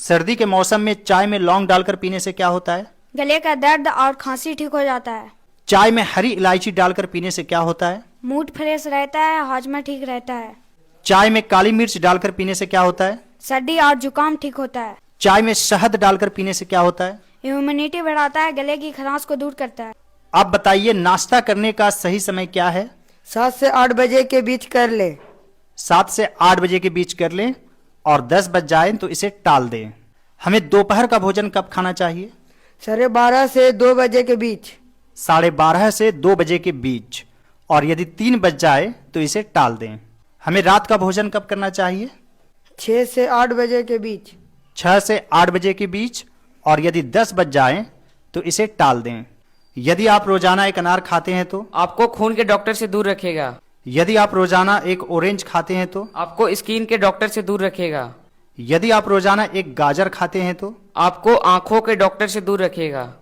सर्दी के मौसम में चाय में लौंग डालकर पीने से क्या होता है? गले का दर्द और खांसी ठीक हो जाता है। चाय में हरी इलायची डालकर पीने से क्या होता है? मूड फ्रेश रहता है, हाजमा ठीक रहता है। चाय में काली मिर्च डालकर पीने से क्या होता है? सर्दी और जुकाम ठीक होता है। चाय में शहद डालकर पीने से क्या होता है? इम्यूनिटी बढ़ाता है, गले की खराश को दूर करता है। आप बताइए, नाश्ता करने का सही समय क्या है? 7 से 8 बजे के बीच कर ले। 7 से 8 बजे के बीच कर लें और 10 बज जाए तो इसे टाल दें। हमें दोपहर का भोजन कब खाना चाहिए? 12:30 से 2 बजे के बीच। 12:30 से 2 बजे के बीच, और यदि 3 बज जाए तो इसे टाल दें। हमें रात का भोजन कब करना चाहिए? 6 से 8 बजे के बीच। 6 से 8 बजे के बीच, और यदि 10 बज जाए तो इसे टाल दें। यदि आप रोजाना एक अनार खाते हैं तो? आपको खून के डॉक्टर से दूर रखेगा। यदि आप रोजाना एक ऑरेंज खाते हैं तो? आपको स्किन के डॉक्टर से दूर रखेगा। यदि आप रोजाना एक गाजर खाते हैं तो? आपको आंखों के डॉक्टर से दूर रखेगा।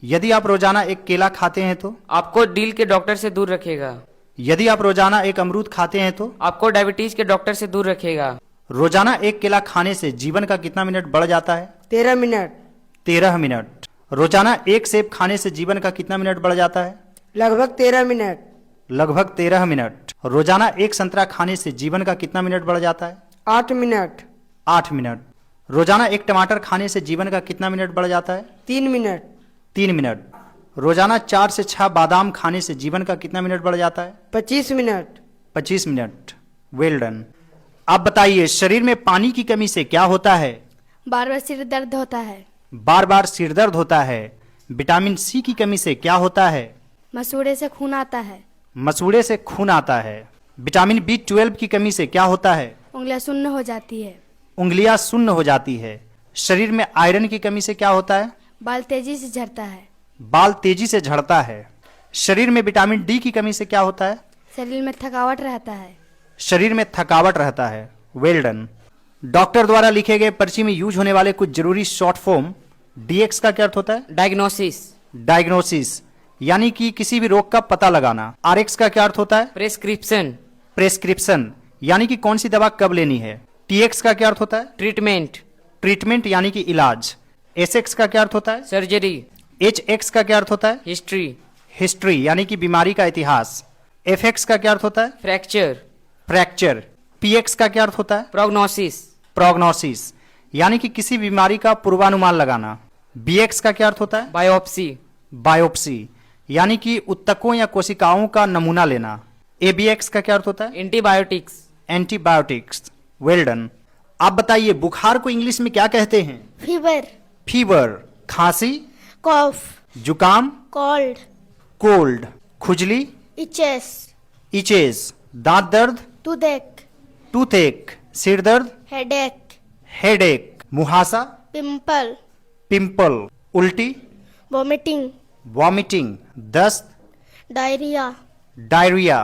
यदि आप रोजाना एक केला खाते हैं तो? आपको दिल के डॉक्टर से दूर रखेगा। यदि आप रोजाना एक अमरूद खाते हैं तो? आपको डायबिटीज के डॉक्टर से दूर रखेगा। रोजाना एक केला खाने से जीवन का कितना मिनट बढ़ जाता है? 13 मिनट। 13 मिनट। रोजाना एक सेब खाने से जीवन का कितना मिनट बढ़ जाता है? लगभग 13 मिनट। लगभग 13 मिनट। रोजाना एक संतरा खाने से जीवन का कितना मिनट बढ़ जाता है? 8 मिनट। 8 मिनट। रोजाना एक टमाटर खाने से जीवन का कितना मिनट बढ़ जाता है? 3 मिनट। 3 मिनट। रोजाना 4 से 6 बादाम खाने से जीवन का कितना मिनट बढ़ जाता है? 25 मिनट। 25 मिनट। Well done. आप बताइए, शरीर में पानी की कमी से क्या होता है? बार बार सिर दर्द होता है। बार बार सिर दर्द होता है। विटामिन सी की कमी से क्या होता है? मसूड़े से खून आता है। मसूड़े से खून आता है। विटामिन B12 की कमी से क्या होता है? उंगलियां सुन्न हो जाती है। उंगलियां सुन्न हो जाती है। शरीर में आयरन की कमी से क्या होता है? बाल तेजी से झड़ता है। बाल तेजी से झड़ता है। शरीर में विटामिन डी की कमी से क्या होता है? शरीर में थकावट रहता है। शरीर में थकावट रहता है। Well done. डॉक्टर द्वारा लिखे गए पर्ची में यूज होने वाले कुछ जरूरी शॉर्ट फॉर्म। DX का क्या अर्थ होता है? डायग्नोसिस। डायग्नोसिस यानी कि किसी भी रोग का पता लगाना। RX का क्या अर्थ होता है? प्रेस्क्रिप्शन। प्रेस्क्रिप्शन यानी कि कौन सी दवा कब लेनी है। TX का क्या अर्थ होता है? ट्रीटमेंट। ट्रीटमेंट यानी कि इलाज। SX का क्या अर्थ होता है? सर्जरी। HX का क्या अर्थ होता है? हिस्ट्री। हिस्ट्री यानी कि बीमारी का इतिहास। FX का क्या अर्थ होता है? फ्रैक्चर। फ्रैक्चर। PX का क्या अर्थ होता है? प्रोग्नोसिस। प्रोग्नोसिस यानी कि किसी बीमारी का पूर्वानुमान लगाना। BX का क्या अर्थ होता है? बायोप्सी। बायोप्सी यानी कि उत्तकों या कोशिकाओं का नमूना लेना। ABX का क्या अर्थ होता है? एंटीबायोटिक्स। एंटीबायोटिक्स। Well done. आप बताइए, बुखार को इंग्लिश में क्या कहते हैं? फीवर। फीवर। खांसी। कॉफ। जुकाम। कोल्ड। कोल्ड। खुजली। इचेस। इचेस। दांत दर्द। टूथेक। टूथेक। सिर दर्द। हेडेक। हेडेक। मुहासा। पिंपल। पिंपल। उल्टी। वोमिटिंग। वॉमिटिंग। दस्त। डायरिया। डायरिया।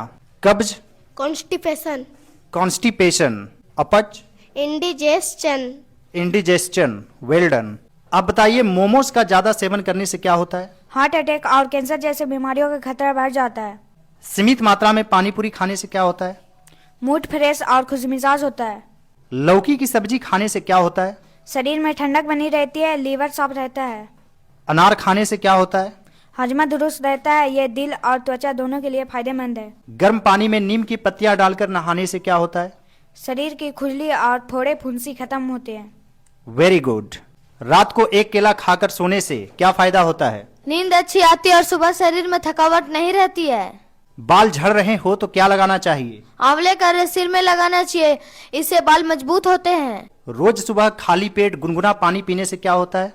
कब्ज। कॉन्स्टिपेशन। कॉन्स्टिपेशन। अपच। इंडिजेशन। इंडिजेस्शन। Well done. अब बताइए, मोमोज का ज्यादा सेवन करने से क्या होता है? हार्ट अटैक और कैंसर जैसे बीमारियों का खतरा बढ़ जाता है। सीमित मात्रा में पानी पूरी खाने से क्या होता है? मूड फ्रेश और खुशमिजाज होता है। लौकी की सब्जी खाने से क्या होता है? शरीर में ठंडक बनी रहती है, लीवर साफ रहता है। अनार खाने से क्या होता है? हजमा दुरुस्त रहता है, ये दिल और त्वचा दोनों के लिए फायदेमंद है। गर्म पानी में नीम की पत्तियां डालकर नहाने से क्या होता है? शरीर की खुजली और फोड़े फुंसी खत्म होते हैं। Very good. रात को एक केला खाकर सोने से क्या फायदा होता है? नींद अच्छी आती है और सुबह शरीर में थकावट नहीं रहती है। बाल झड़ रहे हो तो क्या लगाना चाहिए? आंवले का रस सिर में लगाना चाहिए, इससे बाल मजबूत होते हैं। रोज सुबह खाली पेट गुनगुना पानी पीने से क्या होता है?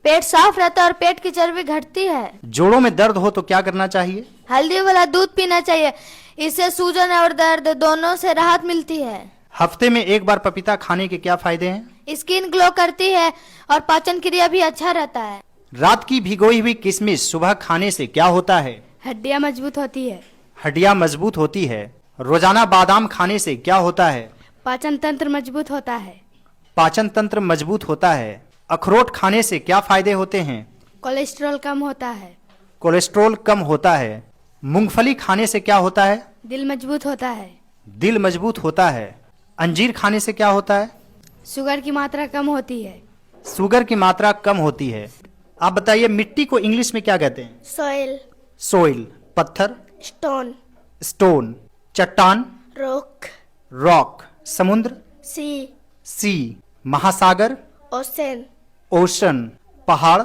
पेट साफ रहता है और पेट की चर्बी घटती है। जोड़ों में दर्द हो तो क्या करना चाहिए? हल्दी वाला दूध पीना चाहिए, इससे सूजन और दर्द दोनों से राहत मिलती है। हफ्ते में एक बार पपीता खाने के क्या फायदे हैं? स्किन ग्लो करती है और पाचन क्रिया भी अच्छा रहता है। रात की भिगोई हुई किशमिश सुबह खाने से क्या होता है? हड्डियां मजबूत होती है। हड्डियां मजबूत होती है। रोजाना बादाम खाने से क्या होता है? पाचन तंत्र मजबूत होता है। पाचन तंत्र मजबूत होता है। अखरोट खाने से क्या फायदे होते हैं? कोलेस्ट्रॉल कम होता है। कोलेस्ट्रॉल कम होता है। मूंगफली खाने से क्या होता है? दिल मजबूत होता है। दिल मजबूत होता है। अंजीर खाने से क्या होता है? शुगर की मात्रा कम होती है। शुगर की मात्रा कम होती है। आप बताइए मिट्टी को इंग्लिश में क्या कहते हैं? soil, सोइल पत्थर, stone, स्टोन चट्टान, rock, रॉक समुद्र, sea, सी महासागर, ocean, ओशन पहाड़,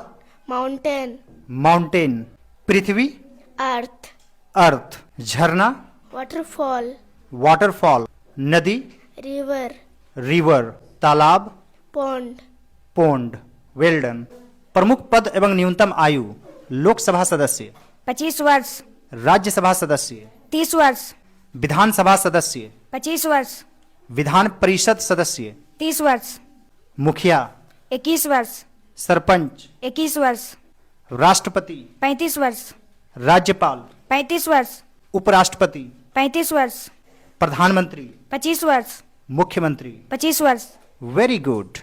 mountain, माउंटेन पृथ्वी, earth, अर्थ झरना, waterfall, वाटरफॉल नदी, river, रिवर तालाब, pond, पोंड। Well done. प्रमुख पद एवं न्यूनतम आयु लोकसभा सदस्य, 25 वर्ष, राज्यसभा सदस्य, 30 वर्ष, विधानसभा सदस्य, 25 वर्ष, विधान परिषद सदस्य, 30 वर्ष, मुखिया, 21 वर्ष, सरपंच, 21 वर्ष, राष्ट्रपति, 35 वर्ष, राज्यपाल, 35 वर्ष, उपराष्ट्रपति, 35 वर्ष, प्रधानमंत्री, 25 वर्ष, मुख्यमंत्री। 25 वर्ष। Very good.